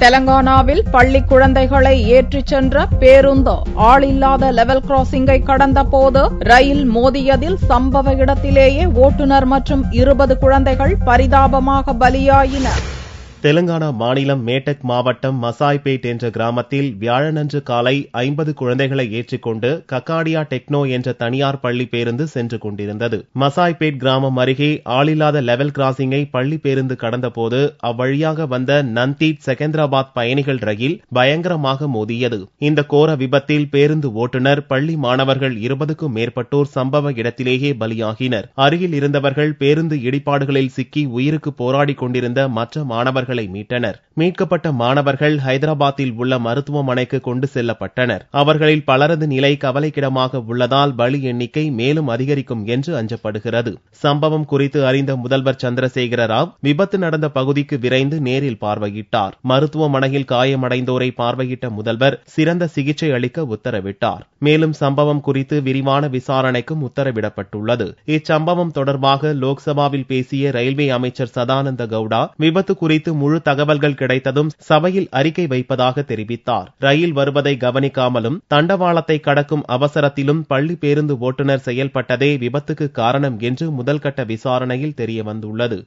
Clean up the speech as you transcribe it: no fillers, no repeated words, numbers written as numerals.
தெலங்கானாவில் பள்ளி குழந்தைகளை ஏற்றிச் சென்ற பேருந்து ஆளில்லாத லெவல் கிராசிங்கை கடந்தபோது ரயில் மோதியதில் சம்பவ இடத்திலேயே ஓட்டுநர் மற்றும் 20 குழந்தைகள் பரிதாபமாக பலியாயினர். தெலுங்கானா மாநிலம் மேட்டக் மாவட்டம் மசாய்பேட் என்ற கிராமத்தில் வியாழனன்று காலை 50 குழந்தைகளை ஏற்றிக்கொண்டு கக்காடியா டெக்னோ என்ற தனியார் பள்ளி பேருந்து சென்று கொண்டிருந்தது. மசாய்பேட் கிராமம் அருகே ஆளில்லாத லெவல் கிராசிங்கை பள்ளி பேருந்து கடந்தபோது அவ்வழியாக வந்த நந்தீட் செகந்திராபாத் பயணிகள் ரயில் பயங்கரமாக மோதியது. இந்த கோர விபத்தில் பேருந்து ஓட்டுநர், பள்ளி மாணவர்கள் 20க்கும் மேற்பட்டோர் சம்பவ இடத்திலேயே பலியாகினர். அருகில் இருந்தவர்கள் பேருந்து இடிபாடுகளில் சிக்கி உயிருக்கு போராடிக் கொண்டிருந்த மற்ற மாணவர்கள் மீட்டனர். மீட்கப்பட்ட மாணவர்கள் ஹைதராபாத்தில் உள்ள மருத்துவமனைக்கு கொண்டு செல்லப்பட்டனர். அவர்களில் பலரது நிலை கவலைக்கிடமாக உள்ளதால் பலி எண்ணிக்கை மேலும் அதிகரிக்கும் என்று அஞ்சப்படுகிறது. சம்பவம் குறித்து அறிந்த முதல்வர் சந்திரசேகர ராவ் விபத்து நடந்த பகுதிக்கு விரைந்து நேரில் பார்வையிட்டார். மருத்துவமனையில் காயமடைந்தோரை பார்வையிட்ட முதல்வர் சிறந்த சிகிச்சை அளிக்க உத்தரவிட்டார். மேலும் சம்பவம் குறித்து விரிவான விசாரணைக்கும் உத்தரவிடப்பட்டுள்ளது. இச்சம்பவம் தொடர்பாக லோக்சபாவில் பேசிய ரயில்வே அமைச்சர் சதானந்த கவுடா விபத்து குறித்து முழு தகவல்கள் கிடைத்ததும் சபையில் அறிக்கை வைப்பதாக தெரிவித்தார். ரயில் வருவதை கவனிக்காமலும் தண்டவாளத்தை கடக்கும் அவசரத்திலும் பள்ளி பேருந்து ஓட்டுநர் செயல்பட்டதே விபத்துக்கு காரணம் என்று முதல்கட்ட விசாரணையில் தெரியவந்துள்ளது.